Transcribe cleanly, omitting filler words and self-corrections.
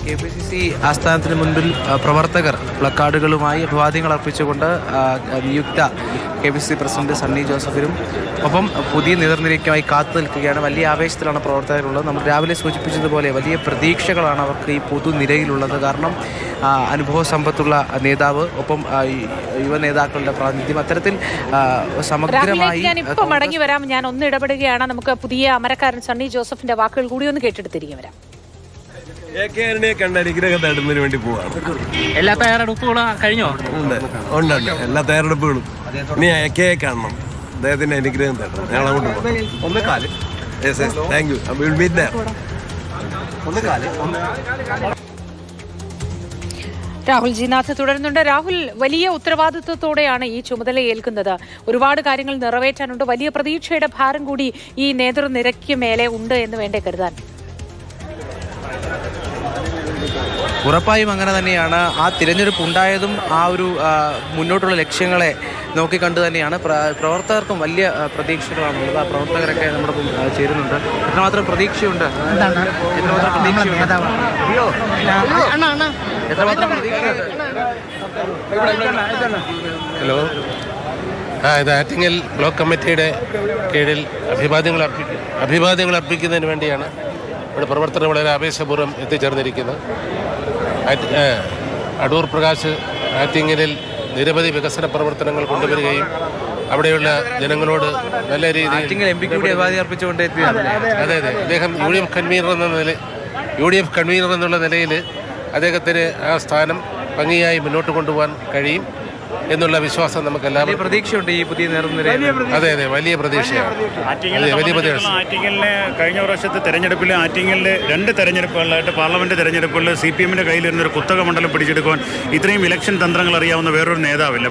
KPCC ആസ്ഥാനത്തിന് മുൻപിൽ പ്രവർത്തകർ പ്ലക്കാർഡുകളുമായി അഭിവാദ്യങ്ങൾ അർപ്പിച്ചുകൊണ്ട് നിയുക്ത KPCC പ്രസിഡന്റ് സണ്ണി ജോസഫിനും ഒപ്പം പുതിയ നേതൃനിരയ്ക്കുമായി കാത്തു നിൽക്കുകയാണ്. വലിയ ആവേശത്തിലാണ് പ്രവർത്തകരുള്ളത്. നമ്മൾ രാവിലെ സൂചിപ്പിച്ചതുപോലെ വലിയ പ്രതീക്ഷകളാണ് അവർക്ക് ഈ പൊതുനിരയിലുള്ളത്. കാരണം അനുഭവ സമ്പത്തുള്ള നേതാവ്, ഒപ്പം യുവ നേതാക്കളുടെ പ്രാതിനിധ്യം, അത്തരത്തിൽ സമഗ്രമായി. ഞാൻ ഇപ്പം മടങ്ങി വരാം. ഞാൻ ഒന്ന് ഇടപെടുകയാണ്. നമുക്ക് പുതിയ അമരക്കാരൻ സണ്ണി ജോസഫിന്റെ വാക്കുകൾ കൂടി ഒന്ന് കേട്ടിട്ട് തിരികെ വരാം. കണ്ട അനുഗ്രഹം നേടുന്നതിന് വേണ്ടി പോവാണ്. എല്ലാ തയ്യാറെടുപ്പുകളും കഴിഞ്ഞോ? ഉണ്ട്, എല്ലാ തയ്യാറെടുപ്പുകളും. ഇനി എക്കെ കാണണം, അദ്ദേഹത്തിന്റെ അനുഗ്രഹം തരണം. ഞങ്ങൾ അങ്ങോട്ട് പോകാം. Thank you. Will meet there. Rahul Jinath തുടരുന്നുണ്ട്. രാഹുൽ, വലിയ ഉത്തരവാദിത്വത്തോടെയാണ് ഈ ചുമതല ഏൽക്കുന്നത്. ഒരുപാട് കാര്യങ്ങൾ നിറവേറ്റാനുണ്ട്. വലിയ പ്രതീക്ഷയുടെ ഭാരം കൂടി ഈ നേതൃനിരയ്ക്ക് മേലെ ഉണ്ട് എന്ന് വേണ്ടേ കരുതാൻ? ഉറപ്പായും അങ്ങനെ തന്നെയാണ്. ആ തിരഞ്ഞെടുപ്പ് ഉണ്ടായതും ആ ഒരു മുന്നോട്ടുള്ള ലക്ഷ്യങ്ങളെ നോക്കിക്കണ്ടു തന്നെയാണ്. പ്രവർത്തകർക്കും വലിയ പ്രതീക്ഷകളാണുള്ളത്. ആ പ്രവർത്തകരൊക്കെ നമ്മുടെ ചേരുന്നുണ്ട്. എത്രമാത്രം പ്രതീക്ഷയുണ്ട്? ഹലോ, ഇത് ആറ്റിങ്ങൽ ബ്ലോക്ക് കമ്മിറ്റിയുടെ കീഴിൽ അഭിവാദ്യങ്ങൾ അർപ്പിക്കുന്നതിന് വേണ്ടിയാണ് ഇവിടെ പ്രവർത്തനം വളരെ ആവേശപൂർവ്വം എത്തിച്ചേർന്നിരിക്കുന്നത്. അടൂർ പ്രകാശ് ആറ്റിങ്ങലിൽ നിരവധി വികസന പ്രവർത്തനങ്ങൾ കൊണ്ടുവരികയും അവിടെയുള്ള ജനങ്ങളോട് നല്ല രീതിയിൽ അതെ അദ്ദേഹം യു ഡി എഫ് കൺവീനർ എന്നുള്ള നിലയിൽ അദ്ദേഹത്തിന് ആ സ്ഥാനം ഭംഗിയായി മുന്നോട്ട് കൊണ്ടുപോകാൻ കഴിയും എന്നുള്ള വിശ്വാസം നമുക്ക് എല്ലാവരും പ്രതീക്ഷയുണ്ട് ഈ പുതിയ നേതൃനിര. അതെ, വലിയ പ്രതീക്ഷയാണ്. ആറ്റിങ്ങലിലെ കഴിഞ്ഞ വർഷത്തെ തെരഞ്ഞെടുപ്പിൽ ആറ്റിങ്ങലിലെ 2 തെരഞ്ഞെടുപ്പുകളിലായിട്ട് പാർലമെന്റ് തെരഞ്ഞെടുപ്പുകളിൽ CPM-ന്റെ കയ്യിലിരുന്നൊരു കുത്തക മണ്ഡലം പിടിച്ചെടുക്കുവാൻ ഇത്രയും ഇലക്ഷൻ തന്ത്രങ്ങൾ അറിയാവുന്ന വേറൊരു നേതാവില്ല.